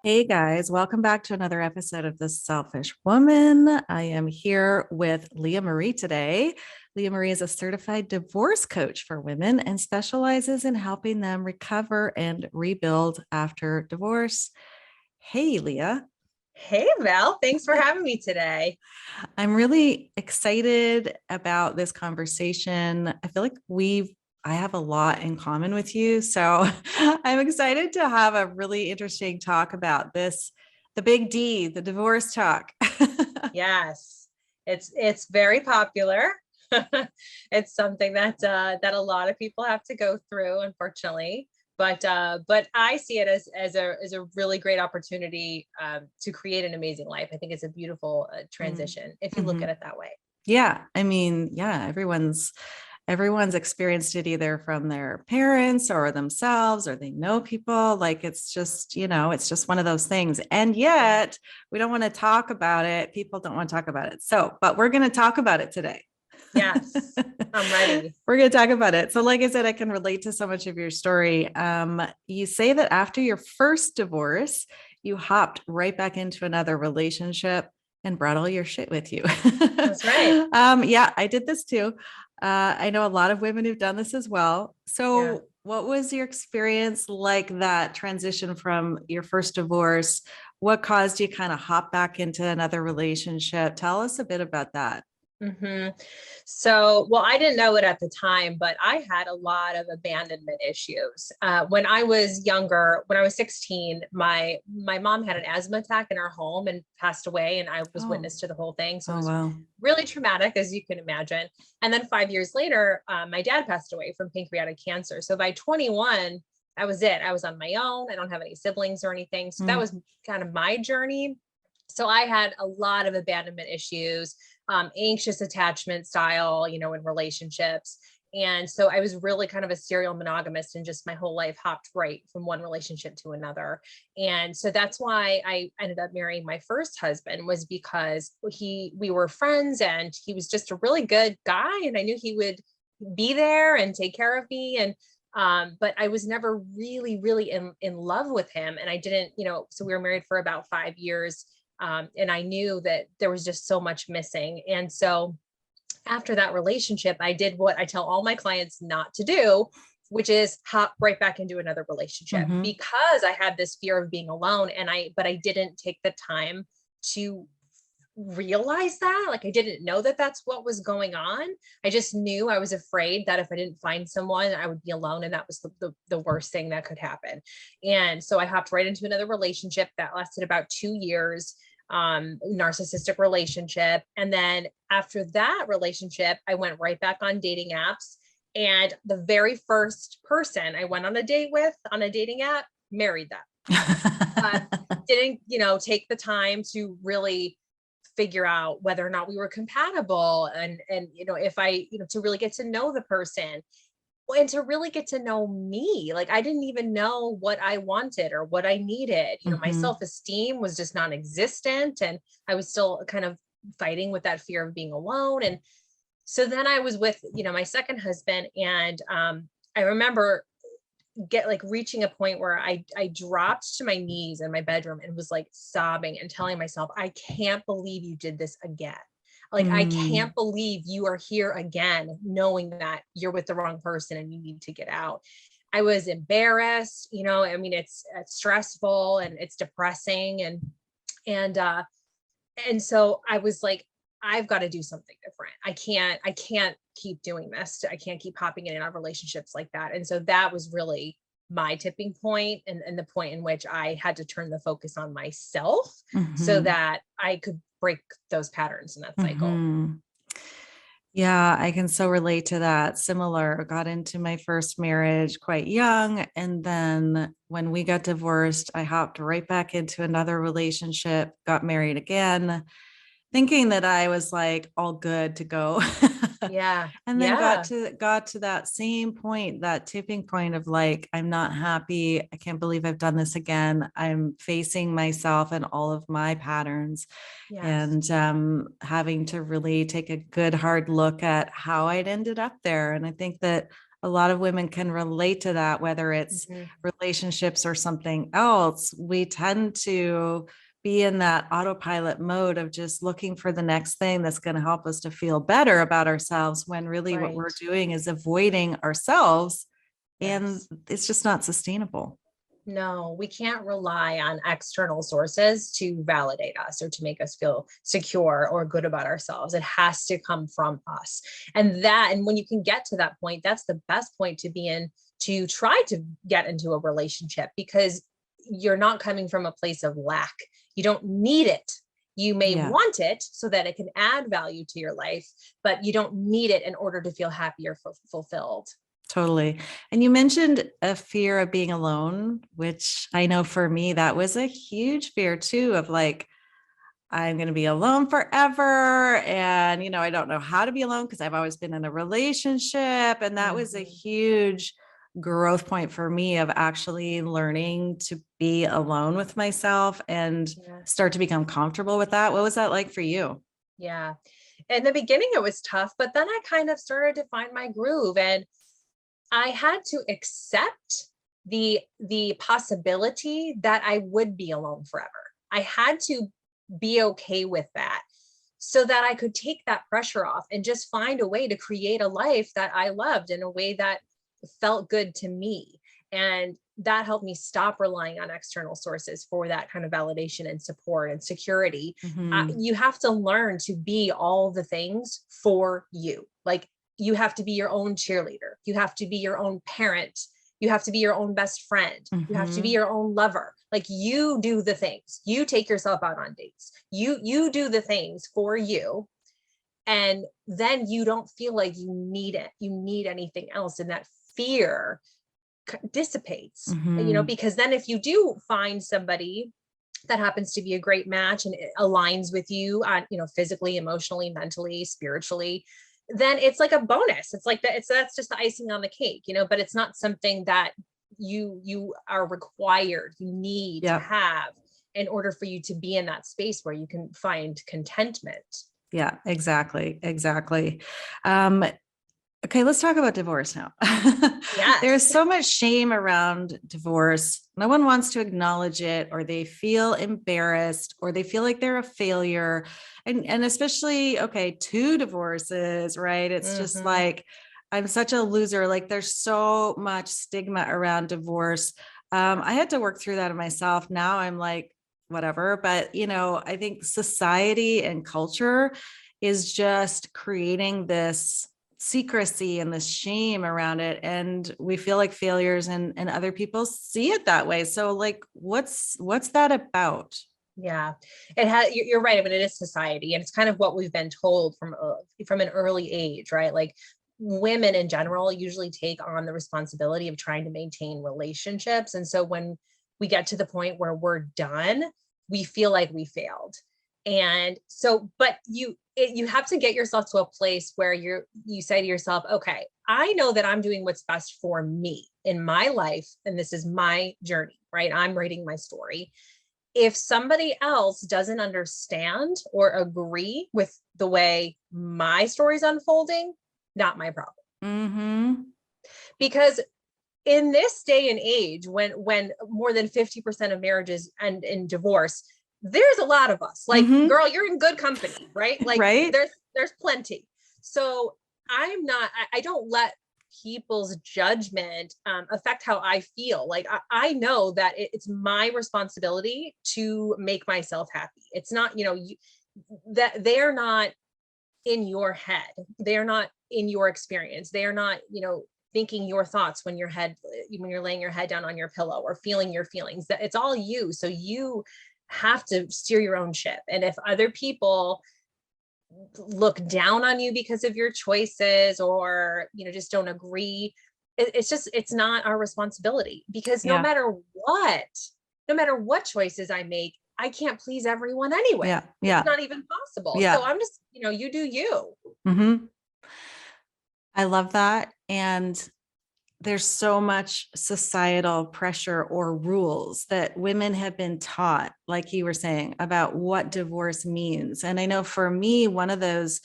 Hey guys, welcome back to another episode of The Selfish Woman. I am here with Leah Marie today. Leah Marie is a certified divorce coach for women and specializes in helping them recover and rebuild after divorce. Hey, Leah. Hey, Val. Thanks for having me today. I'm really excited about this conversation. I feel like I have a lot in common with you. So I'm excited to have a really interesting talk about this, the big D, the divorce talk. Yes, it's very popular. It's something that a lot of people have to go through, unfortunately. But I see it as a really great opportunity to create an amazing life. I think it's a beautiful transition if you look Mm-hmm. at it that way. Yeah. I mean, yeah, everyone's experienced it either from their parents or themselves, or they know people. Like it's just, it's just one of those things. And yet we don't want to talk about it. People don't want to talk about it. So, but we're going to talk about it today. Yes, I'm ready. We're going to talk about it. So, like I said, I can relate to so much of your story. You say that after your first divorce, you hopped right back into another relationship and brought all your shit with you. That's right. Yeah, I did this too. I know a lot of women who've done this as well. Yeah. So, what was your experience like that transition from your first divorce? What caused you kind of hop back into another relationship? Tell us a bit about that. hmm So, well, I didn't know it at the time, but I had a lot of abandonment issues. When I was younger, when I was 16, my mom had an asthma attack in our home and passed away, and I was Oh, witness to the whole thing. So it oh, was wow. really traumatic, as you can imagine. And then 5 years later, my dad passed away from pancreatic cancer. So by 21, that was it. I was on my own. I don't have any siblings or anything. So that Mm, was kind of my journey. So I had a lot of abandonment issues, anxious attachment style, in relationships. And so I was really kind of a serial monogamist and just my whole life hopped right from one relationship to another. And so that's why I ended up marrying my first husband, was because we were friends and he was just a really good guy. And I knew he would be there and take care of me. And but I was never really, really in love with him. And I didn't, so we were married for about 5 years. And I knew that there was just so much missing. And so after that relationship, I did what I tell all my clients not to do, which is hop right back into another relationship, mhm, because I had this fear of being alone. But I didn't take the time to realize that. Like, I didn't know that that's what was going on. I just knew I was afraid that if I didn't find someone, I would be alone. And that was the worst thing that could happen. And so I hopped right into another relationship that lasted about 2 years, narcissistic relationship. And then after that relationship, I went right back on dating apps. And the very first person I went on a date with on a dating app, married them. Didn't, take the time to really figure out whether or not we were compatible, and if I, to really get to know the person and to really get to know me. Like, I didn't even know what I wanted or what I needed. My mhm, self-esteem was just non-existent, and I was still kind of fighting with that fear of being alone. And so then I was with, my second husband, and I remember reaching a point where I dropped to my knees in my bedroom and was like sobbing and telling myself, I can't believe you did this again. Like, I mm, can't believe you are here again, knowing that you're with the wrong person and you need to get out. I was embarrassed. I mean, it's stressful and it's depressing, and and so I was like, I've got to do something different. I can't keep doing this. I can't keep hopping in and out of relationships like that. And so that was really my tipping point, and the point in which I had to turn the focus on myself so mhm, that I could break those patterns in that cycle. mhm. Yeah, I can so relate to that. Similar, got into my first marriage quite young. And then when we got divorced, I hopped right back into another relationship, got married again, thinking that I was like all good to go. Yeah. And then Yeah. got to that same point, that tipping point of like, I'm not happy. I can't believe I've done this again. I'm facing myself and all of my patterns, Yes. and having to really take a good hard look at how I'd ended up there. And I think that a lot of women can relate to that, whether it's Mhm. relationships or something else. We tend to be in that autopilot mode of just looking for the next thing that's going to help us to feel better about ourselves, when really what we're Right. doing is avoiding ourselves, and Yes. it's just not sustainable. No, we can't rely on external sources to validate us or to make us feel secure or good about ourselves. It has to come from us. And when you can get to that point, that's the best point to be in, to try to get into a relationship, because you're not coming from a place of lack. You don't need it. You may Yeah. want it so that it can add value to your life, but you don't need it in order to feel happy or fulfilled. Totally. And you mentioned a fear of being alone, which I know for me, that was a huge fear too, of like, I'm going to be alone forever. And, I don't know how to be alone because I've always been in a relationship. And that was a Mhm. huge growth point for me, of actually learning to be alone with myself and Yes. start to become comfortable with that. What was that like for you? Yeah. In the beginning, it was tough, but then I kind of started to find my groove, and I had to accept the possibility that I would be alone forever. I had to be okay with that so that I could take that pressure off and just find a way to create a life that I loved in a way that felt good to me. And that helped me stop relying on external sources for that kind of validation and support and security. Mm-hmm. You have to learn to be all the things for you. Like, you have to be your own cheerleader. You have to be your own parent. You have to be your own best friend. You have to be Mm-hmm. your own lover. Like, you do the things. You take yourself out on dates. You do the things for you, and then you don't feel like you need it. You need anything else, and that fear dissipates. Mm-hmm. Because then if you do find somebody that happens to be a great match and it aligns with you on, physically, emotionally, mentally, spiritually, then it's like a bonus. It's like that. That's just the icing on the cake, but it's not something that you are required, you need to Yep. have in order for you to be in that space where you can find contentment. Yeah, exactly. Exactly. Um, Okay, let's talk about divorce now. There's Yes. so much shame around divorce. No one wants to acknowledge it, or they feel embarrassed, or they feel like they're a failure. And especially, okay, two divorces, right? It's just Hmm. like, I'm such a loser. Like, there's so much stigma around divorce. I had to work through that in myself. Now I'm like, whatever. But, I think society and culture is just creating this secrecy and this shame around it, and we feel like failures, and other people see it that way. So like, what's that about? Yeah, it has. You're right. I mean, it is society, and it's kind of what we've been told from an early age, right? Like, women in general usually take on the responsibility of trying to maintain relationships, and so when we get to the point where we're done, we feel like we failed. And so, but you have to get yourself to a place where you say to yourself, okay, I know that I'm doing what's best for me in my life, and this is my journey, right? I'm writing my story. If somebody else doesn't understand or agree with the way my story's unfolding, not my problem. Mm-hmm. Because in this day and age, when more than 50% of marriages end in divorce, there's a lot of us. Like, Mm-hmm. girl, you're in good company, right? Like, Right. there's plenty. So I don't let people's judgment affect how I feel. Like, I know that it's my responsibility to make myself happy. It's not, that they're not in your head. They're not in your experience. They are not, thinking your thoughts when you're laying your head down on your pillow or feeling your feelings. That it's all you. So you have to steer your own ship. And if other people look down on you because of your choices, or just don't agree, it's not our responsibility, because Yeah. no matter what choices I make, I can't please everyone anyway. Yeah. It's Yeah. not even possible. So Yeah. I'm just, you do you. Mm-hmm. I love that. And there's so much societal pressure or rules that women have been taught, like you were saying, about what divorce means. And I know for me, one of those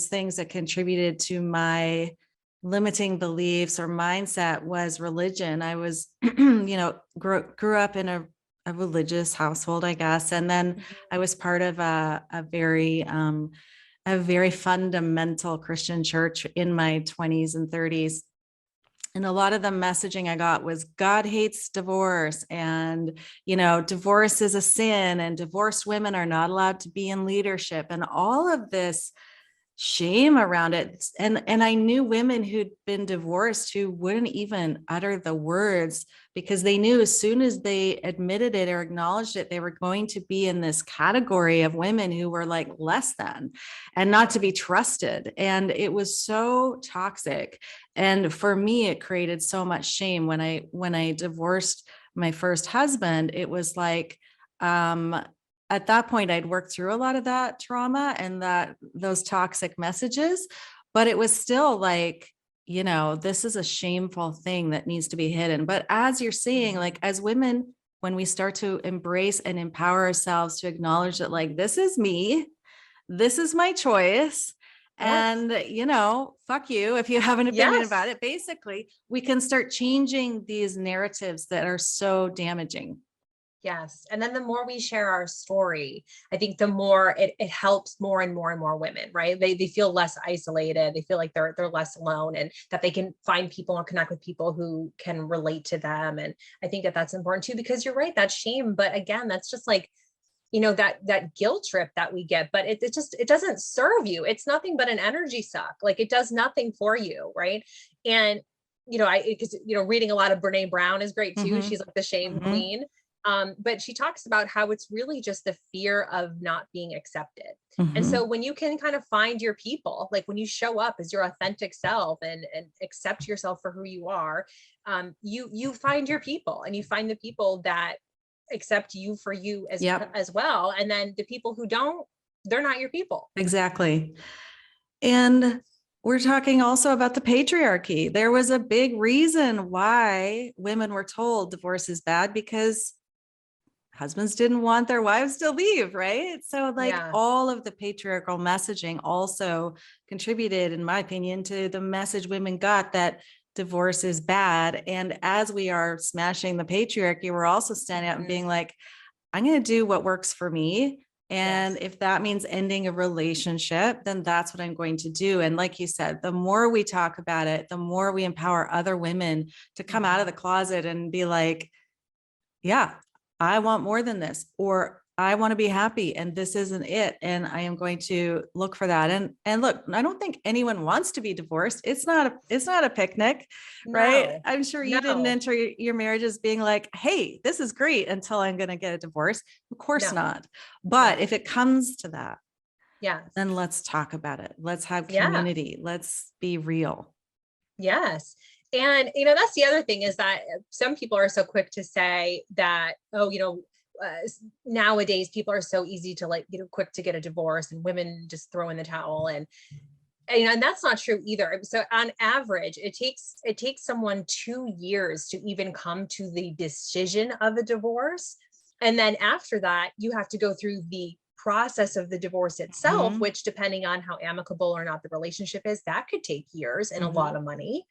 things that contributed to my limiting beliefs or mindset was religion. I was, grew up in a religious household, I guess. And then I Mhm. was part of a very fundamental Christian church in my 20s and 30s. And a lot of the messaging I got was God hates divorce, and divorce is a sin, and divorced women are not allowed to be in leadership, and all of this shame around it. And I knew women who'd been divorced who wouldn't even utter the words because they knew as soon as they admitted it or acknowledged it, they were going to be in this category of women who were like less than and not to be trusted. And it was so toxic. And for me, it created so much shame when I divorced my first husband. It was like, um, at that point, I'd worked through a lot of that trauma and those toxic messages, but it was still like, this is a shameful thing that needs to be hidden. But as you're saying, like as women, when we start to embrace and empower ourselves to acknowledge that, like, this is me, this is my choice. Yes. And, fuck you if you have an opinion about Yes. it. Basically, we can start changing these narratives that are so damaging. Yes. And then the more we share our story, I think the more it helps more and more and more women, right? They feel less isolated. They feel like they're less alone, and that they can find people or connect with people who can relate to them. And I think that that's important too, because you're right, that's shame. But again, that's just like, that guilt trip that we get, but it doesn't serve you. It's nothing but an energy suck. Like it does nothing for you. Right. And, because, reading a lot of Brene Brown is great too. Mm-hmm. She's like the shame Mm-hmm. queen. But she talks about how it's really just the fear of not being accepted. And Mm-hmm. so when you can kind of find your people, like when you show up as your authentic self and accept yourself for who you are, you find your people, and you find the people that accept you for you Yep. as well. And then the people who don't, they're not your people. Exactly. And we're talking also about the patriarchy. There was a big reason why women were told divorce is bad because husbands didn't want their wives to leave, right? So, like, Yeah. all of the patriarchal messaging also contributed, in my opinion, to the message women got that divorce is bad. And as we are smashing the patriarchy, we're also standing up and Mhm. being like, I'm going to do what works for me. And Yes. if that means ending a relationship, then that's what I'm going to do. And like you said, the more we talk about it, the more we empower other women to come out of the Mhm. closet and be like, yeah, I want more than this, or I want to be happy and this isn't it. And I am going to look for that. And look, I don't think anyone wants to be divorced. It's not a picnic, right? No. I'm sure you didn't No. enter your marriage as being like, hey, this is great until I'm going to get a divorce. Of course No. not. But No. if it comes to that, Yes. then let's talk about it. Let's have Yeah. community. Let's be real. Yes. And, that's the other thing, is that some people are so quick to say that, oh, nowadays people are so easy to, like, quick to get a divorce, and women just throw in the towel. And that's not true either. So on average, it takes someone 2 years to even come to the decision of a divorce. And then after that, you have to go through the process of the divorce itself, Mm-hmm. which, depending on how amicable or not the relationship is, that could take years and a lot Mm-hmm. of money.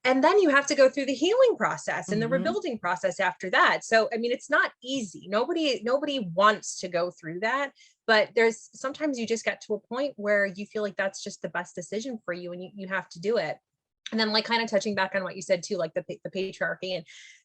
And then you have to go through the healing process and the Mm-hmm. rebuilding process after that. So I mean, it's not easy. Nobody wants to go through that, but there's sometimes you just get to a point where you feel like that's just the best decision for you, and you have to do it. And then, like, kind of touching back on what you said too, like the patriarchy. And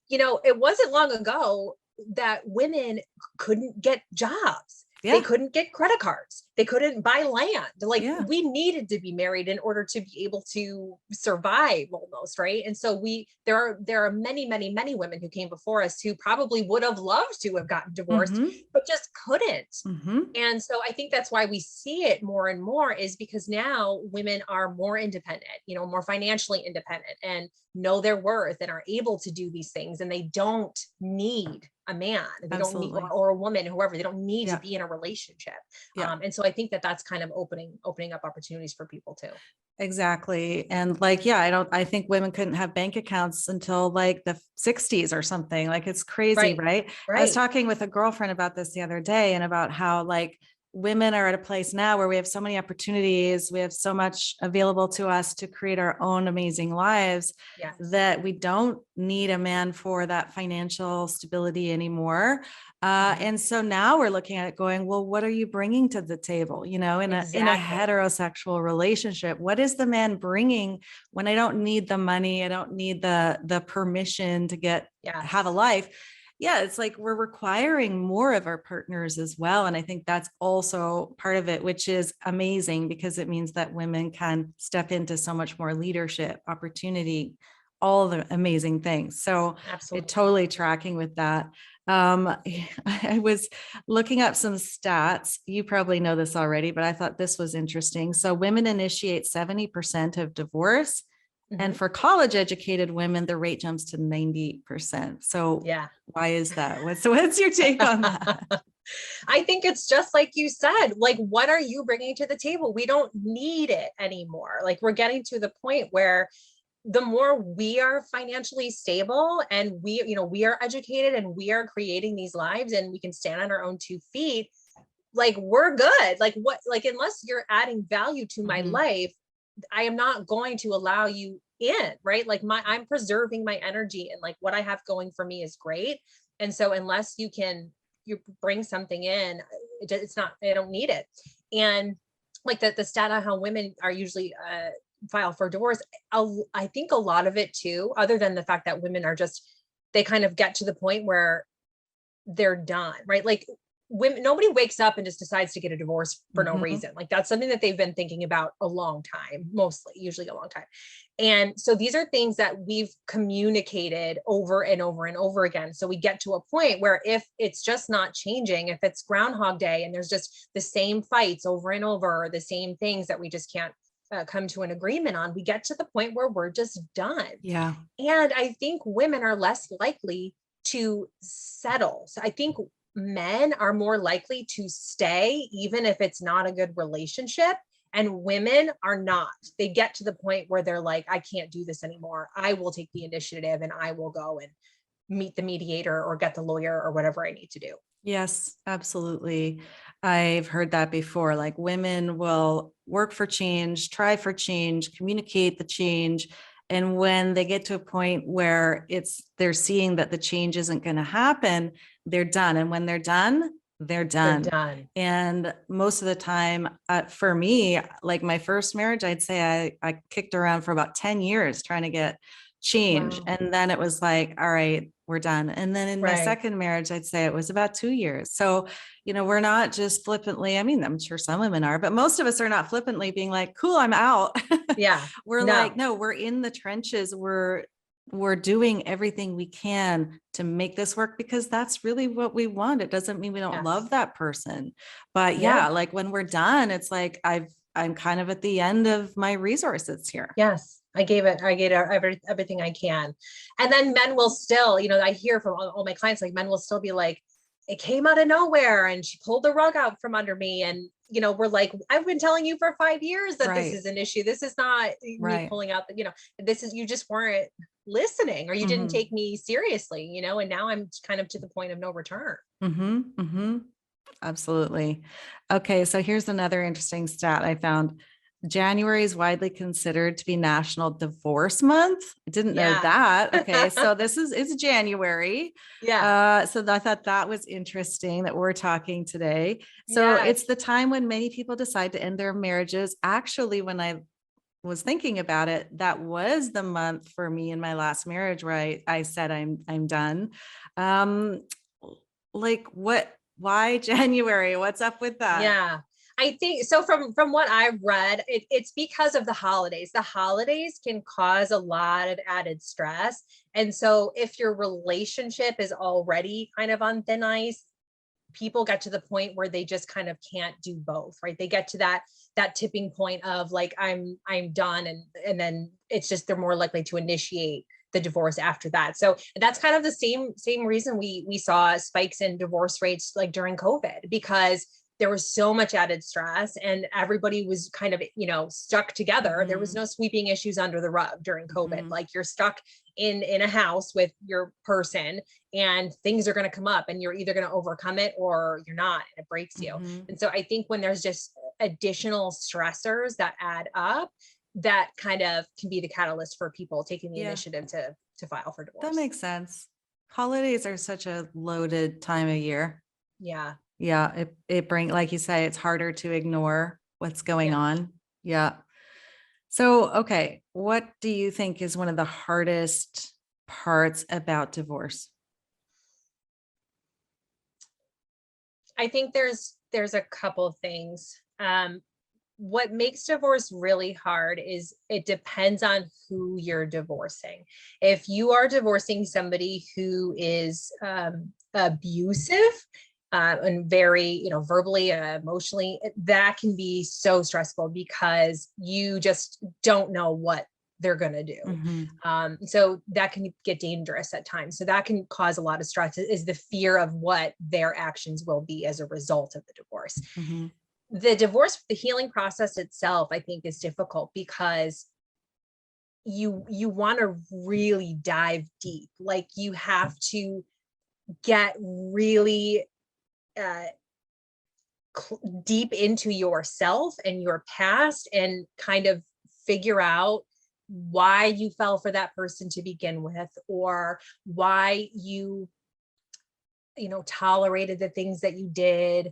it wasn't long ago that women couldn't get jobs. They Yeah. couldn't get credit cards. They couldn't buy land. Like, Yeah. we needed to be married in order to be able to survive, almost, right? And so there are many, many, many women who came before us who probably would have loved to have gotten divorced, Mm-hmm. but just couldn't. Mm-hmm. And so I think that's why we see it more and more, is because now women are more independent, more financially independent, and know their worth, and are able to do these things. And they don't need a man. They don't need, Absolutely. or a woman, whoever. They don't need to Yeah. be in a relationship. Yeah. And so I think that that's kind of opening up opportunities for people too. Exactly. And like, yeah, I think women couldn't have bank accounts until like the 60s or something. Like, it's crazy, Right. right? I was Right. talking with a girlfriend about this the other day and about how, like, women are at a place now where we have so many opportunities, we have so much available to us to create our own amazing lives, Yes. that we don't need a man for that financial stability anymore. Mhm. And so now we're looking at it going, well, what are you bringing to the table? You know, in a Exactly. heterosexual relationship, what is the man bringing when I don't need the money, I don't need the permission to have a Yes. life? Yeah, it's like we're requiring more of our partners as well. And I think that's also part of it, which is amazing because it means that women can step into so much more leadership, opportunity, all the amazing things. So it Absolutely. totally tracking with that. I was looking up some stats. You probably know this already, but I thought this was interesting. So women initiate 70% of divorce. Mhm. And for college educated women, the rate jumps to 90%. So Yeah. why is that? What's your take on that? I think it's just like you said, like, what are you bringing to the table? We don't need it anymore. Like, we're getting to the point where the more we are financially stable and we are educated and we are creating these lives and we can stand on our own 2 feet, like, we're good. Like, what, like, unless you're adding value to my Mhm. life, I am not going to allow you in, right? Like, I'm preserving my energy and like what I have going for me is great. And so unless you bring something in, it's not, they don't need it. And like the stat on how women are usually file for divorce, I think a lot of it too, other than the fact that women are just, they kind of get to the point where they're done, right? Like, women, nobody wakes up and just decides to get a divorce for no Mhm. reason. Like, that's something that they've been thinking about a long time, mostly, usually a long time. And so these are things that we've communicated over and over and over again. So we get to a point where if it's just not changing, if it's Groundhog Day and there's just the same fights over and over, or the same things that we just can't come to an agreement on, we get to the point where we're just done. Yeah. And I think women are less likely to settle. So I think men are more likely to stay, even if it's not a good relationship. And women are not. They get to the point where they're like, I can't do this anymore. I will take the initiative and I will go and meet the mediator or get the lawyer or whatever I need to do. Yes, absolutely. I've heard that before. Like women will work for change, try for change, communicate the change. And when they get to a point where they're seeing that the change isn't going to happen, they're done. And when they're done, they're They're done. done. And most of the time, for me, like my first marriage, I'd say I kicked around for about 10 years trying to get change. Wow. And then it was like, all right, we're done. And then in my Right. second marriage, I'd say it was about 2 years. So, we're not just flippantly, I mean, I'm sure some women are, but most of us are not flippantly being like, cool, I'm out. Yeah. We're like, No. no, we're in the trenches. We're doing everything we can to make this work because that's really what we want. It doesn't mean we don't love Yes. that person. But Yeah. yeah, like when we're done, it's like I'm kind of at the end of my resources here. Yes, I gave it everything I can. And then men will still, I hear from all my clients, like, men will still be like, it came out of nowhere and she pulled the rug out from under me. And, we're like, I've been telling you for 5 years that this Right. is an issue. This is not me Right. pulling out this is, you just weren't listening or you didn't Mm-hmm. take me seriously, and now I'm kind of to the point of no return. Mm-hmm. Mm-hmm. Absolutely. Okay, so here's another interesting stat I found. January is widely considered to be National Divorce Month. I didn't know Yeah. that. Okay, so this is it's January. Yeah. So I thought that was interesting that we're talking today. So it's Yes. the time when many people decide to end their marriages. Actually, when I was thinking about it, that was the month for me in my last marriage where I said I'm done. Um, like why January? What's up with that? Yeah. I think so. From what I've read, it's because of the holidays. The holidays can cause a lot of added stress. And so if your relationship is already kind of on thin ice, people get to the point where they just kind of can't do both, right? They get to that tipping point of like, I'm done. And then it's just, they're more likely to initiate the divorce after that. So that's kind of the same reason we saw spikes in divorce rates like during COVID, because there was so much added stress and everybody was kind of, stuck together. There was Mhm, no sweeping issues under the rug during COVID. mhm. Like, you're stuck in a house with your person, and things are going to come up, and you're either going to overcome it or you're not, and it breaks you. Mhm. And so I think when there's just additional stressors that add up, that kind of can be the catalyst for people taking the Yeah, initiative to file for that divorce. makes sense. Holidays are such a loaded time of year. Yeah. Yeah, it bring like you say, it's harder to ignore what's going Yeah. on. Yeah. So, okay, what do you think is one of the hardest parts about divorce? I think there's a couple things. What makes divorce really hard is it depends on who you're divorcing. If you are divorcing somebody who is abusive, and very, verbally, emotionally, that can be so stressful because you just don't know what they're going to do. Mhm, So that can get dangerous at times. So that can cause a lot of stress, is the fear of what their actions will be as a result of the divorce. mhm, The divorce, the healing process itself, I think, is difficult because you want to really dive deep. Like, you have to get really uh, deep into yourself and your past, and kind of figure out why you fell for that person to begin with, or why tolerated the things that you did.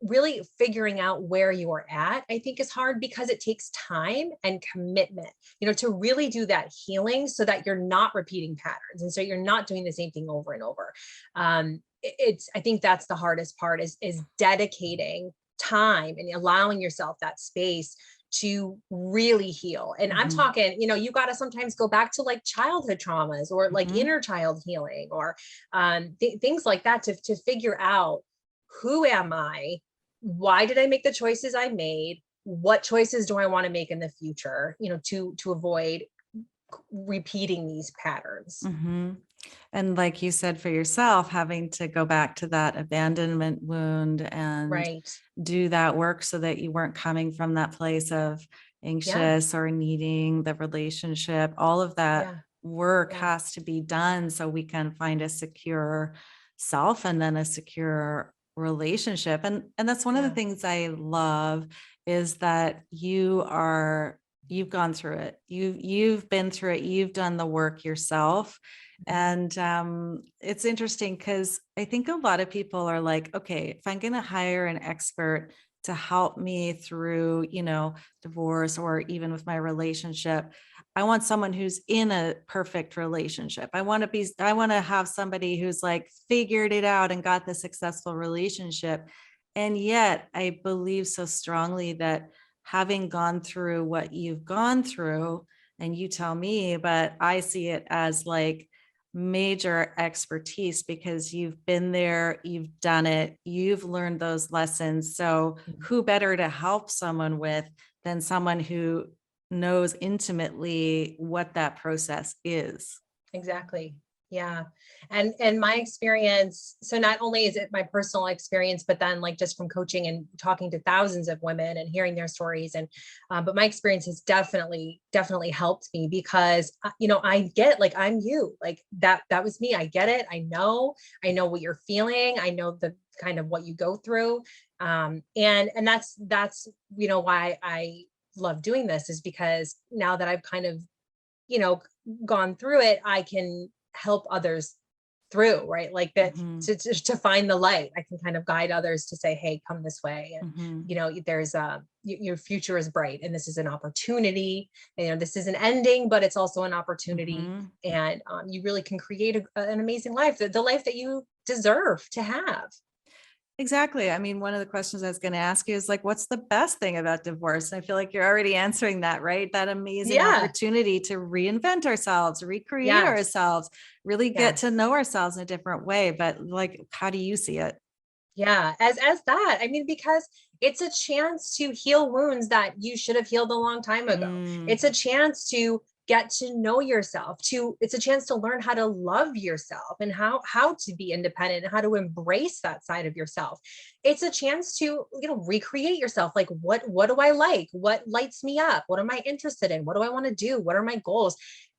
Really figuring out where you're at, I think, is hard because it takes time and commitment, to really do that healing, so that you're not repeating patterns. And so you're not doing the same thing over and over. I think that's the hardest part, is dedicating time and allowing yourself that space to really heal. And I'm mhm, talking, you got to sometimes go back to like childhood traumas, or like mhm, inner child healing, or things like that, to figure out, who am I? Why did I make the choices I made? What choices do I want to make in the future? To avoid repeating these patterns. mhm. And like you said for yourself, having to go back to that abandonment wound and Right. do that work so that you weren't coming from that place of Yeah. anxious or needing the relationship. All of that Yeah. work Yeah. has to be done so we can find a secure self and then a secure relationship. And that's one of the Yeah. things I love is that you've gone through it. You've been through it. You've done the work yourself. Mhm. And it's interesting because I think a lot of people are like, okay, if I'm going to hire an expert to help me through, divorce or even with my relationship, I want someone who's in a perfect relationship. I want to have somebody who's like figured it out and got the successful relationship. And yet I believe so strongly that having gone through what you've gone through, and you tell me, but I see it as like major expertise because you've been there, you've done it, you've learned those lessons. So, Mhm. who better to help someone with than someone who knows intimately what that process is? Exactly. Yeah. And my experience, so not only is it my personal experience, but then, like, just from coaching and talking to thousands of women and hearing their stories, and but my experience has definitely helped me, because I get, like, I'm you, like, that was me. I get it. I know what you're feeling. I know the kind of what you go through. And that's why I love doing this, is because now that I've kind of, you know, gone through it, I can help others through, right? Like that, Mhm, to find the light. I can kind of guide others to say, hey, come this way. And, mhm, there's your future is bright, and this is an opportunity. And, this is an ending, but it's also an opportunity. mhm. And you really can create an amazing life, the life that you deserve to have. Exactly. I mean, one of the questions I was going to ask you is like, what's the best thing about divorce? And I feel like you're already answering that, right? That amazing Yeah. opportunity to reinvent ourselves, recreate Yes. ourselves, really get to Yes. know ourselves in a different way. But like, how do you see it? Yeah, as that. I mean, because it's a chance to heal wounds that you should have healed a long time ago. Mm, It's a chance to get to know yourself, it's a chance to learn how to love yourself, and how to be independent, and how to embrace that side of yourself. It's a chance to, recreate yourself. Like, what do I like? What lights me up? What am I interested in? What do I want to do? What are my goals?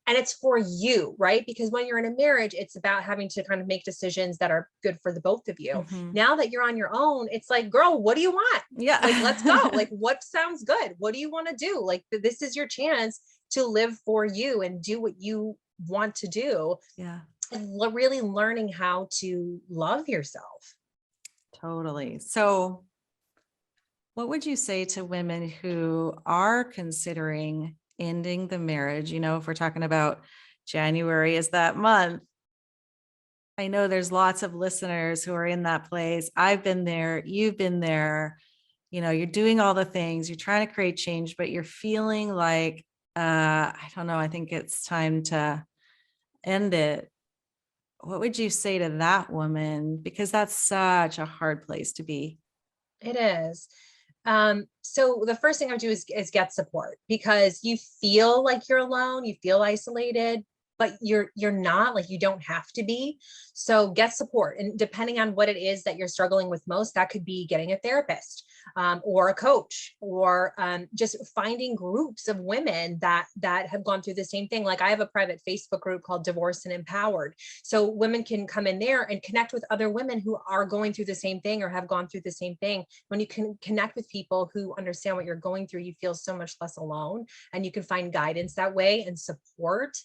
and it's for you, right? Because when you're in a marriage, it's about having to kind of make decisions that are good for the both of you. Mhm. Now that you're on your own, it's like, girl, what do you want? Like, let's go. Yeah. Like, what sounds good? What do you want to do? Like, this is your chance to live for you and do what you want to do, Yeah, and really learning how to love yourself. totally. So, what would you say to women who are considering ending the marriage? If we're talking about January is that month, I know there's lots of listeners who are in that place. I've been there, you've been there. You're doing all the things, you're trying to create change, but you're feeling like, I don't know, I think it's time to end it. What would you say to that woman? Because that's such a hard place to be. It is. So the first thing I would do is get support, because you feel like you're alone, you feel isolated, but you're not. Like, you don't have to be. So get support, and depending on what it is that you're struggling with most, that could be getting a therapist, or a coach, or just finding groups of women that have gone through the same thing. Like, I have a private Facebook group called Divorced and Empowered, so women can come in there and connect with other women who are going through the same thing or have gone through the same thing. When you can connect with people who understand what you're going through, you feel so much less alone, and you can find guidance that way and support.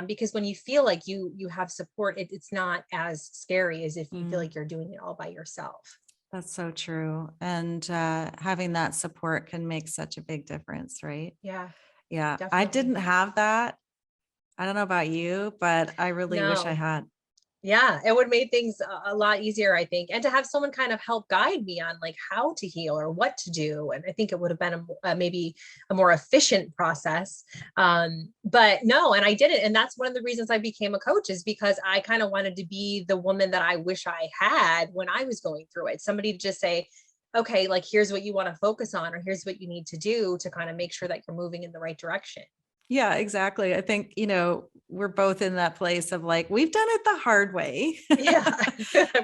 Because when you feel like you have support, it's not as scary as if you feel Mm, like you're doing it all by yourself. that's so true. And having that support can make such a big difference, right? Yeah, Yeah, I definitely. didn't have that. I don't know about you, but I really wish I No. had. Yeah, it would make things a lot easier, I think, and to have someone kind of help guide me on like how to heal or what to do. And I think it would have been maybe a more efficient process. But no, and I did it, and that's one of the reasons I became a coach, is because I kind of wanted to be the woman that I wish I had when I was going through it. Somebody to just say, okay, like, here's what you want to focus on, or here's what you need to do to kind of make sure that you're moving in the right direction. Yeah, exactly. I think, we're both in that place of like, we've done it the hard way. Yeah,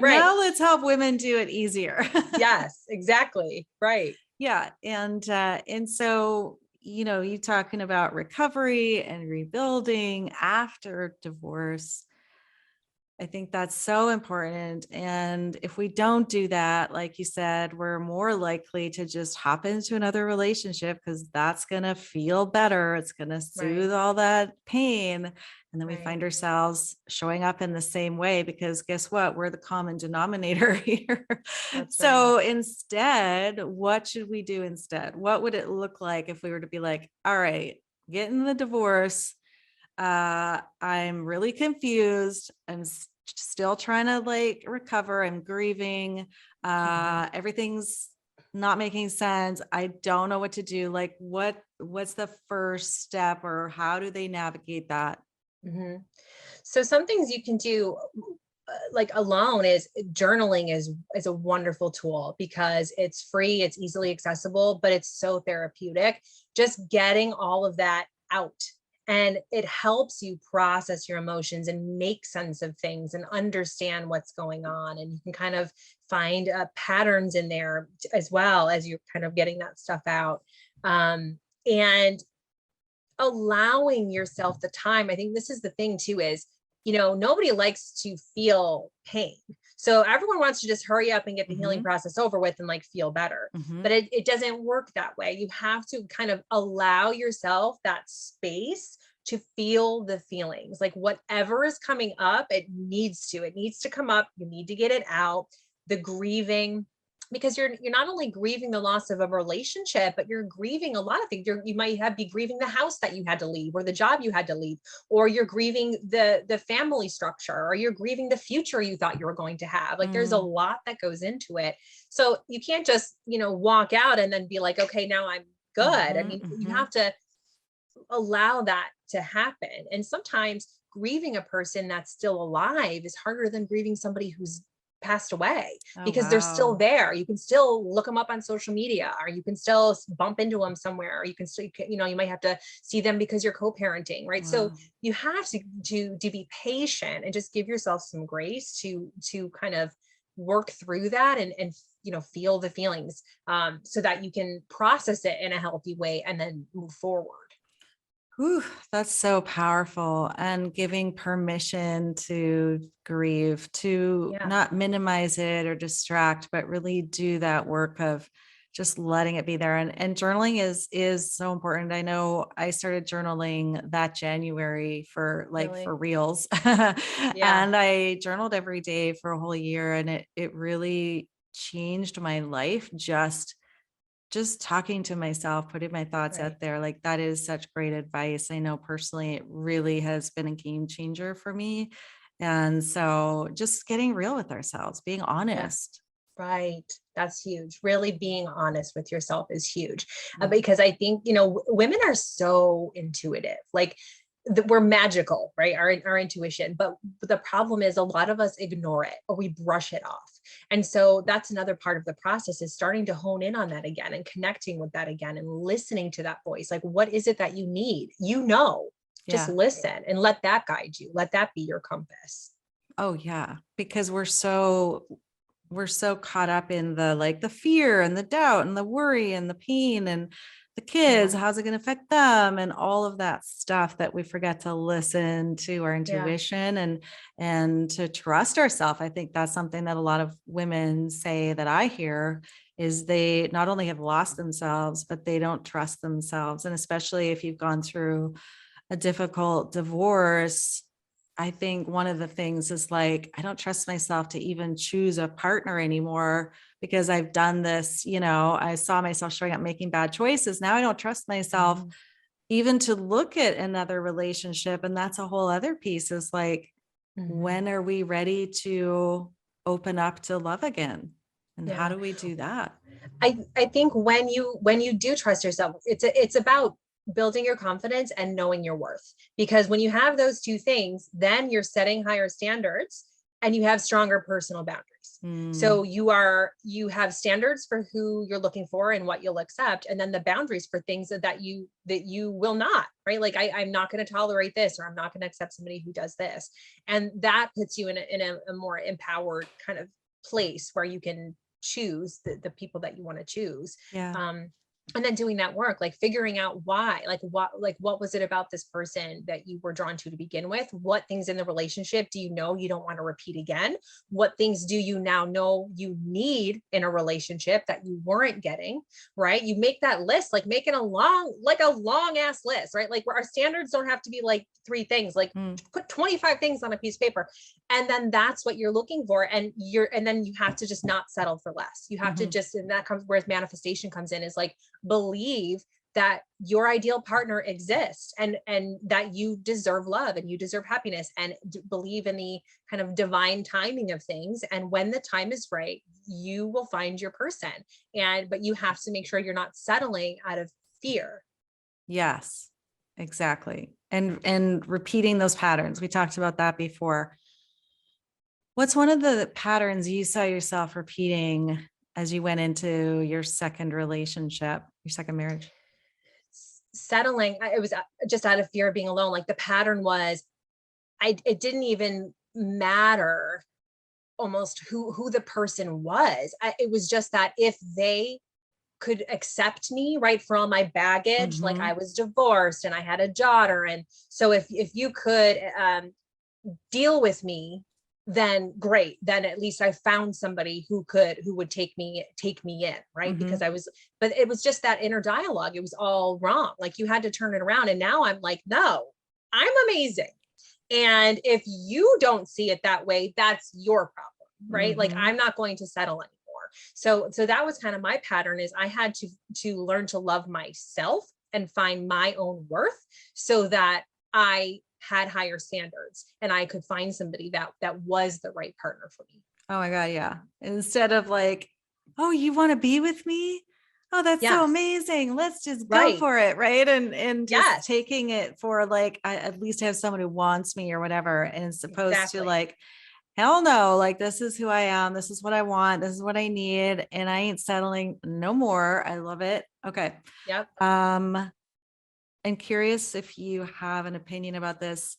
right. Now let's help women do it easier. Yes, exactly. Right. Yeah. And so, you talking about recovery and rebuilding after divorce. I think that's so important. And if we don't do that, like you said, we're more likely to just hop into another relationship because that's going to feel better. It's going to Right. soothe all that pain. And then we Right. find ourselves showing up in the same way because guess what? We're the common denominator here. That's right. So instead, what should we do instead? What would it look like if we were to be like, all right, getting the divorce, I'm really confused. Still trying to like recover. I'm grieving. Mhm. Everything's not making sense. I don't know what to do. Like what's the first step or how do they navigate that? Mhm. So some things you can do, like, alone, is journaling is a wonderful tool, because it's free, it's easily accessible, but it's so therapeutic. Just getting all of that out, and it helps you process your emotions and make sense of things and understand what's going on, and you can kind of find patterns in there as well as you're kind of getting that stuff out. And allowing yourself the time. I think this is the thing too, is, nobody likes to feel pain. So everyone wants to just hurry up and get the healing Hmm. process over with and like feel better. Hmm. But it doesn't work that way. You have to kind of allow yourself that space to feel the feelings. Like, whatever is coming up, it needs to come up. You need to get it out. The grieving, because you're not only grieving the loss of a relationship, but you're grieving a lot of things. You might be grieving the house that you had to leave, or the job you had to leave, or you're grieving the family structure, or you're grieving the future you thought you were going to have. Like, there's a Mm, lot that goes into it. So you can't just, walk out and then be like, okay, now I'm good. I mhm, mean, you mhm. have to allow that to happen. And sometimes grieving a person that's still alive is harder than grieving somebody who's passed away, Oh, because they're still wow. there. You can still look them up on social media, or you can still bump into them somewhere, or you can still, you might have to see them because you're co-parenting, right? So Wow. you have to be patient and just give yourself some grace to kind of work through that, and feel the feelings, so that you can process it in a healthy way and then move forward. Whew, that's so powerful. And giving permission to grieve, to Yeah, not minimize it or distract, but really do that work of just letting it be there. And journaling is so important. I know I started journaling that January for like really. for reals. Yeah, And I journaled every day for a whole year. And it really changed my life just talking to myself, putting my thoughts right. out there, like that is such great advice. I know personally it really has been a game changer for me. And so just getting real with ourselves, being Yeah. honest. Right. That's huge. Really being honest with yourself is huge. Mm. Because I think, women are so intuitive. Like we're magical, right? Our intuition. But the problem is a lot of us ignore it or we brush it off. And so that's another part of the process is starting to hone in on that again and connecting with that again and listening to that voice. Like, what is it that you need? Just Yeah. listen and let that guide you. Let that be your compass. Oh yeah. Because we're so caught up in the like the fear and the doubt and the worry and the pain and the kids, Yeah. how's it going to affect them and all of that stuff that we forget to listen to our Yeah. intuition and to trust ourselves. I think that's something that a lot of women say that I hear is they not only have lost themselves, but they don't trust themselves. And especially if you've gone through a difficult divorce, I think one of the things is like, I don't trust myself to even choose a partner anymore because I've done this, I saw myself showing up making bad choices. Now I don't trust myself Mhm. even to look at another relationship. And that's a whole other piece is like, Mhm. when are we ready to open up to love again? And how Yeah. do we do that? I think when you do trust yourself, it's about building your confidence and knowing your worth. Because when you have those two things, then you're setting higher standards and you have stronger personal boundaries. So Mm, you have standards for who you're looking for and what you'll accept, and then the boundaries for things that you will not, right? Like I'm not going to tolerate this, or I'm not going to accept somebody who does this. And that puts you in a more empowered kind of place where you can choose the people that you want to choose. yeah. um and then doing that work, like figuring out why, like what was it about this person that you were drawn to begin with? What things in the relationship do you know you don't want to repeat again? What things do you now know you need in a relationship that you weren't getting? Right, you make that list, like making a long ass list, right? Like where our standards don't have to be like three things, like Mm, put 25 things on a piece of paper, and then that's what you're looking for, and then you have to just not settle for less. You have to mhm. just, and that comes where manifestation comes in, is like believe that your ideal partner exists, and that you deserve love and you deserve happiness, and believe in the kind of divine timing of things, and when the time is right you will find your person. But you have to make sure you're not settling out of fear. Yes, exactly. And repeating those patterns. We talked about that before. What's one of the patterns you saw yourself repeating as you went into your second relationship, your second marriage? Settling, it was just out of fear of being alone. Like the pattern was, it didn't even matter almost who the person was. It was just that if they could accept me, right, for all my baggage, like I Mhm, was divorced and I had a daughter, and so if you could deal with me, then great, then at least I found somebody who would take me in, right? Because mhm. I was, but it was just that inner dialogue, it was all wrong. Like you had to turn it around, and now I'm like, no, I'm amazing. And if you don't see it that way, that's your problem, right? Like Mhm. I'm not going to settle anymore. So that was kind of my pattern, is I had to learn to love myself and find my own worth, so that I had higher standards and I could find somebody that was the right partner for me. Oh my God, yeah. Instead of like, oh, you want to be with me? Oh, that's so Yes. amazing. Let's just go Right. for it, right? And just Yes. taking it for like, I at least have someone who wants me or whatever, and it's supposed to Exactly. like, hell no, like this is who I am. This is what I want. This is what I need. And I ain't settling no more. I love it. Okay. Yep. Um, I'm curious if you have an opinion about this.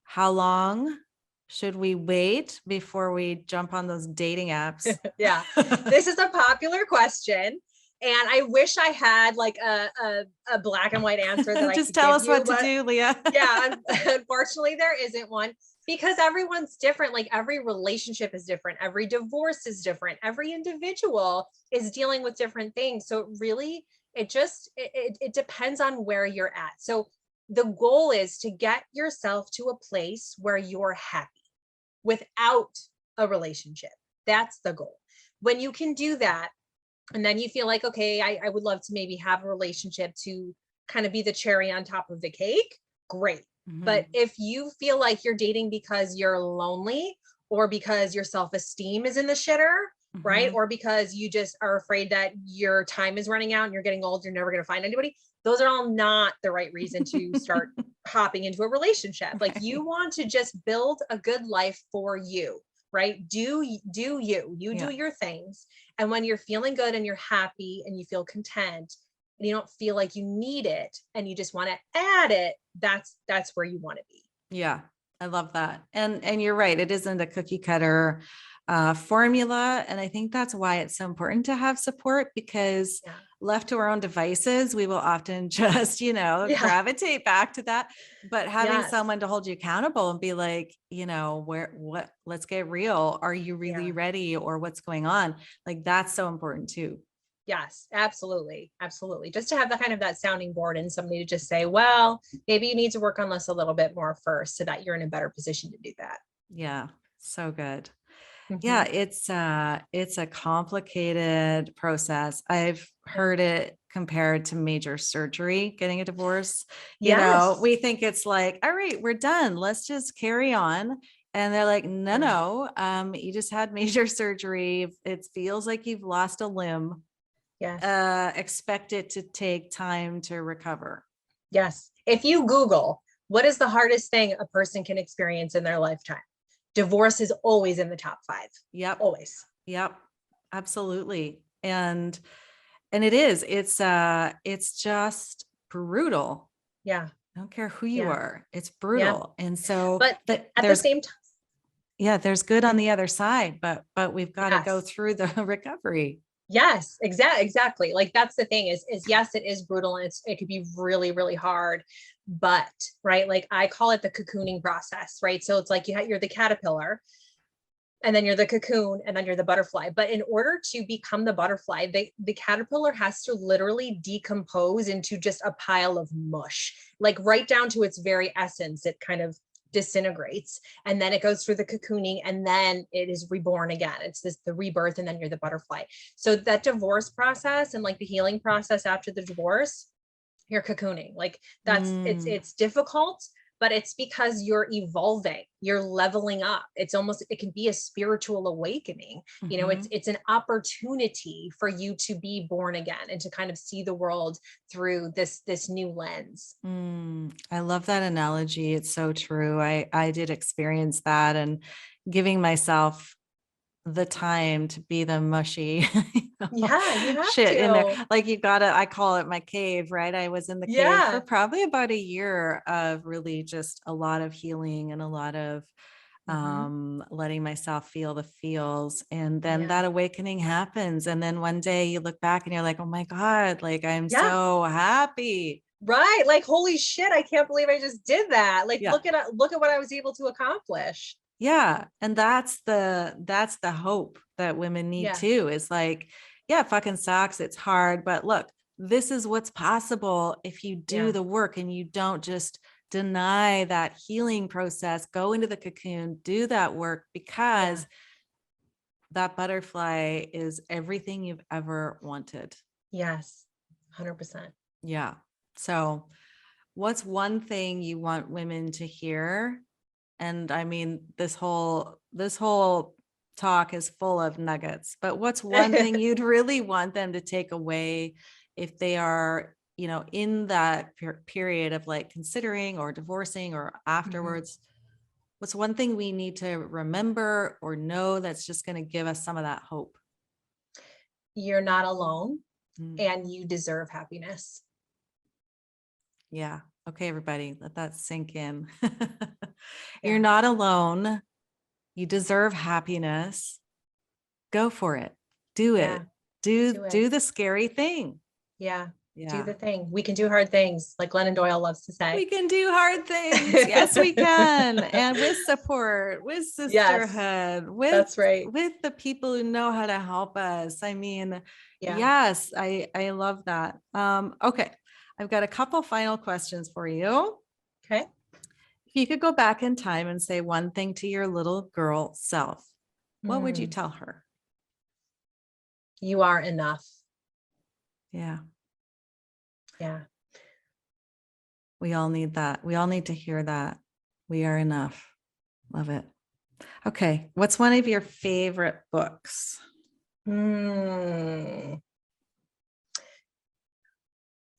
How long should we wait before we jump on those dating apps? Yeah. This is a popular question. And I wish I had like a black and white answer that I Just could tell give us you, what to but do, Leah. yeah, unfortunately there isn't one, because everyone's different. Like every relationship is different, every divorce is different, every individual is dealing with different things. So really, it depends on where you're at. So the goal is to get yourself to a place where you're happy without a relationship. That's the goal. When you can do that, and then you feel like, okay, I would love to maybe have a relationship to kind of be the cherry on top of the cake, great. But Mhm. if you feel like you're dating because you're lonely, or because your self-esteem is in the shitter, right? Mhm. Or because you just are afraid that your time is running out and you're getting old, you're never going to find anybody, those are all not the right reason to start hopping into a relationship. Like you Right. want to just build a good life for you, right? You do Yeah. your things. And when you're feeling good and you're happy and you feel content and you don't feel like you need it and you just want to add it, that's where you want to be. Yeah. I love that. And you're right. It isn't a cookie cutter formula. And I think that's why it's so important to have support, because Yeah. left to our own devices, we will often just, Yeah. gravitate back to that. But having Yes. someone to hold you accountable and be like, let's get real. Are you really Yeah. ready, or what's going on? Like, that's so important too. Yes, absolutely. Absolutely. Just to have that kind of that sounding board and somebody to just say, well, maybe you need to work on this a little bit more first so that you're in a better position to do that. Yeah. So good. Yeah, Hmm. it's a complicated process. I've Yeah. heard it compared to major surgery, getting a divorce. Yes. We think it's like, all right, we're done. Let's just carry on. And they're like, no, Yeah. no, you just had major surgery. It feels like you've lost a limb. Yes. Expect it to take time to recover. Yes. If you Google what is the hardest thing a person can experience in their lifetime, divorce is always in the top five. Yep. Always. Yep. Absolutely. And it's just brutal. Yeah. I don't care who you Yeah. are. It's Yeah. brutal. And so But that at the there's same time, yeah, there's good on the other side, but we've got to go yes. through the recovery. Yes, exactly. Like that's the thing is yes, it is brutal and it could be really, really hard. But right, like I call it the cocooning process, right? So it's like you're the caterpillar, and then you're the cocoon, and then you're the butterfly. But in order to become the butterfly, the caterpillar has to literally decompose into just a pile of mush, like right down to its very essence. It kind of disintegrates, and then it goes through the cocooning, and then it is reborn again. It's the rebirth, and then you're the butterfly. So that divorce process and like the healing process after the divorce, you're cocooning. Like that's Mm, it's difficult, but it's because you're evolving, you're leveling up. It's almost, it can be a spiritual awakening. It's mhm. it's an opportunity for you to be born again and to kind of see the world through this new lens. I love that analogy. It's so true. I did experience that, and giving myself the time to be the mushy Yeah, you have shit in there. to. Like, I call it my cave, right? I was in the cave for Yeah. probably about a year of really just a lot of healing and a lot of Hmm. letting myself feel the feels. And then Yeah. that awakening happens. And then one day you look back and you're like, oh my God, like I'm Yeah. so happy. Right. Like, holy shit, I can't believe I just did that. Like, Yeah. look at what I was able to accomplish. Yeah. And that's the hope that women need Yeah. too, is like, yeah, it fucking sucks. It's hard, but look, this is what's possible if you do Yeah. the work and you don't just deny that healing process, go into the cocoon, do that work, Yeah. because that butterfly is everything you've ever wanted. Yes. 100%. Yeah. So, what's one thing you want women to hear? And I mean, this whole talk is full of nuggets, but what's one thing you'd really want them to take away if they are, in that period of like considering or divorcing or Mhm. afterwards? What's one thing we need to remember or know that's just going to give us some of that hope? You're not alone Mm, and you deserve happiness. yeah. Okay, everybody, let that sink in. You're Yeah. not alone. You deserve happiness. Go for it. Do Yeah. it. Do it. do the scary thing. Yeah. Do Yeah. the thing. We can do hard things, like Glennon Doyle loves to say. We can do hard things. Yes, we can. And with support, with Yes, sisterhood, that's right. with the people who know how to help us. I mean, Yeah. yes, I love that. Okay. I've got a couple final questions for you. Okay. If you could go back in time and say one thing to your little girl self, what would you Hmm. tell her? You are enough. Yeah, Yeah. we all need that. We all need to hear that. We are enough. Love it. Okay. What's one of your favorite books? Hmm.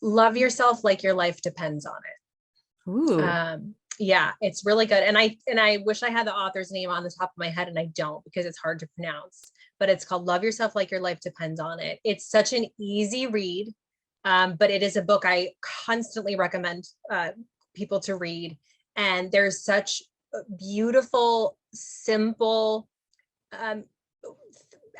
Love yourself like your life depends on it. Ooh. Yeah, it's really good. And I wish I had the author's name on the top of my head, and I don't, because it's hard to pronounce. But it's called Love Yourself Like Your Life Depends on It. It's such an easy read, but it is a book I constantly recommend people to read. And there's such beautiful, simple um,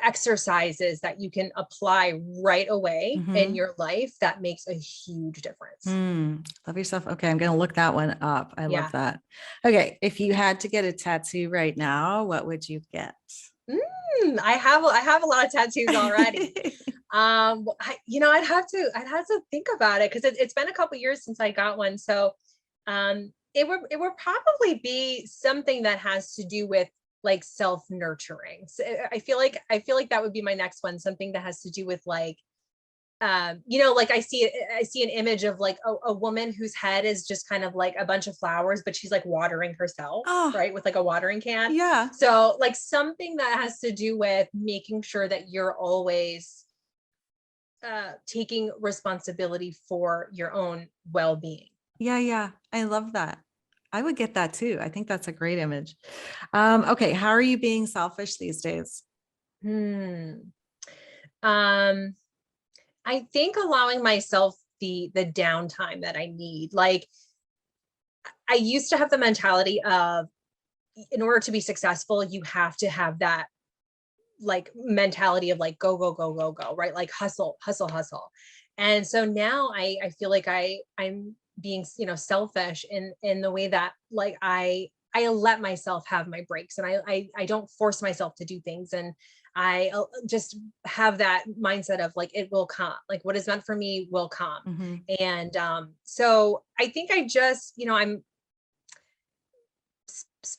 exercises that you can apply right away in Mm-hmm. your life that makes a huge difference. Love yourself. Okay, I'm going to look that one up. I love Yeah. that. Okay, if you had to get a tattoo right now, what would you get? I have a lot of tattoos already. I'd have to think about it, because it's been a couple years since I got one. So it would probably be something that has to do with like self nurturing. So I feel like that would be my next one, something that has to do with like like I see an image of like a woman whose head is just kind of like a bunch of flowers, but she's like watering herself, Oh, right, with like a watering can. yeah. So like something that has to do with making sure that you're always taking responsibility for your own well-being. Yeah, yeah. I love that. I would get that too. I think that's a great image. Okay, how are you being selfish these days? Hmm. um I think allowing myself the downtime that I need. Like, I used to have the mentality of, in order to be successful, you have to have that like mentality of like go go go go go, right? Like hustle hustle hustle. And so now I feel like I'm being, selfish in the way that like I let myself have my breaks, and I don't force myself to do things, and I just have that mindset of like it will come, like what is meant for me will come. Mhm. And so I think I just, I'm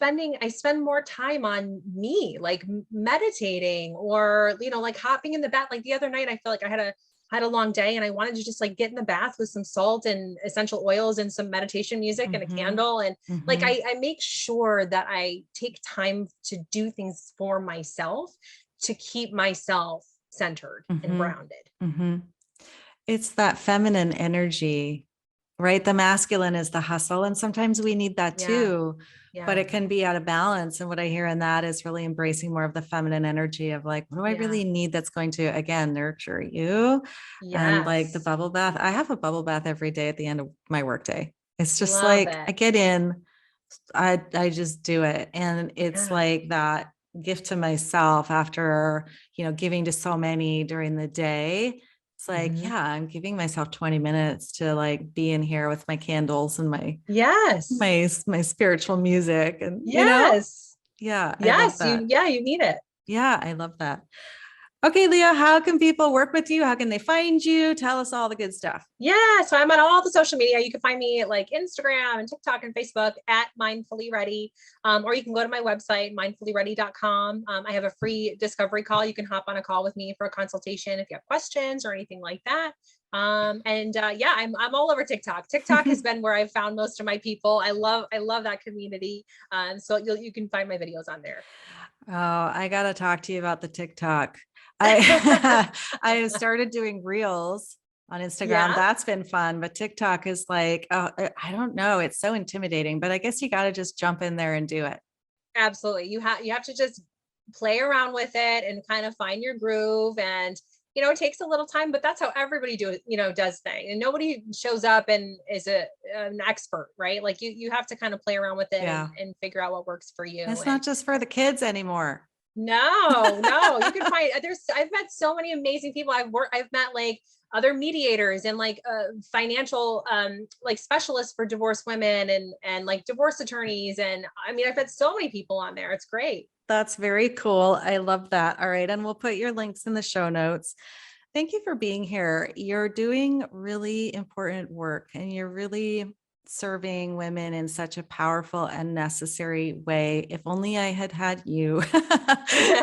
I spend more time on me, like meditating, or like hopping in the bath. Like the other night I feel like I had a long day, and I wanted to just like get in the bath with some salt and essential oils and some meditation music and a Mhm. candle. And like Mhm. I make sure that I take time to do things for myself, to keep myself centered and Mhm. grounded. Mhm. It's that feminine energy, right? The masculine is the hustle. And sometimes we need that Yeah. too, but Yeah. it can be out of balance. And what I hear in that is really embracing more of the feminine energy of like, what do I Yeah. really need that's going to, again, nurture you? And like the Yes. bubble bath, I have a bubble bath every day at the end of my workday. It's just Love like I it. get in, I just do it. And it's Yeah. like that gift to myself after, giving to so many during the day. It's like, Hmm. yeah, I'm giving myself 20 minutes to like be in here with my candles and my Yes. my spiritual music and Yes. yeah, I love Yes. that. You need it. Yeah, I love that. Okay, Leah, how can people work with you? How can they find you? Tell us all the good stuff. Yeah. So I'm on all the social media. You can find me like Instagram and TikTok and Facebook at Mindfully Ready. Or you can go to my website, mindfullyready.com. I have a free discovery call. You can hop on a call with me for a consultation if you have questions or anything like that. And yeah, I'm all over TikTok. TikTok has been where I've found most of my people. I love that community. So you can find my videos on there. Oh, I gotta talk to you about the TikTok. I I started doing reels on Instagram. Yeah. That's been fun, but TikTok is like, oh, I don't know. It's so intimidating, but I guess you got to just jump in there and do it. Absolutely. You have to just play around with it and kind of find your groove. And it takes a little time, but that's how everybody does things. And nobody shows up and is an expert, right? Like you have to kind of play around with it, and Yeah. and figure out what works for you. It's And not just for the kids anymore. No, no, you can find I've met so many amazing people. I've met like other mediators and like financial like specialists for divorced women and like divorce attorneys. And I mean, I've met so many people on there. It's great. That's very cool. I love that. All right. And we'll put your links in the show notes. Thank you for being here. You're doing really important work and you're really serving women in such a powerful and necessary way. If only I had had you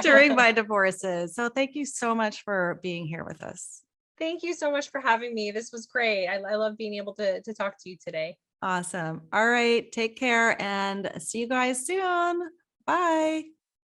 during my divorces. So thank you so much for being here with us. Thank you so much for having me. This was great. I love being able to talk to you today. Awesome. All right. Take care and see you guys soon. Bye.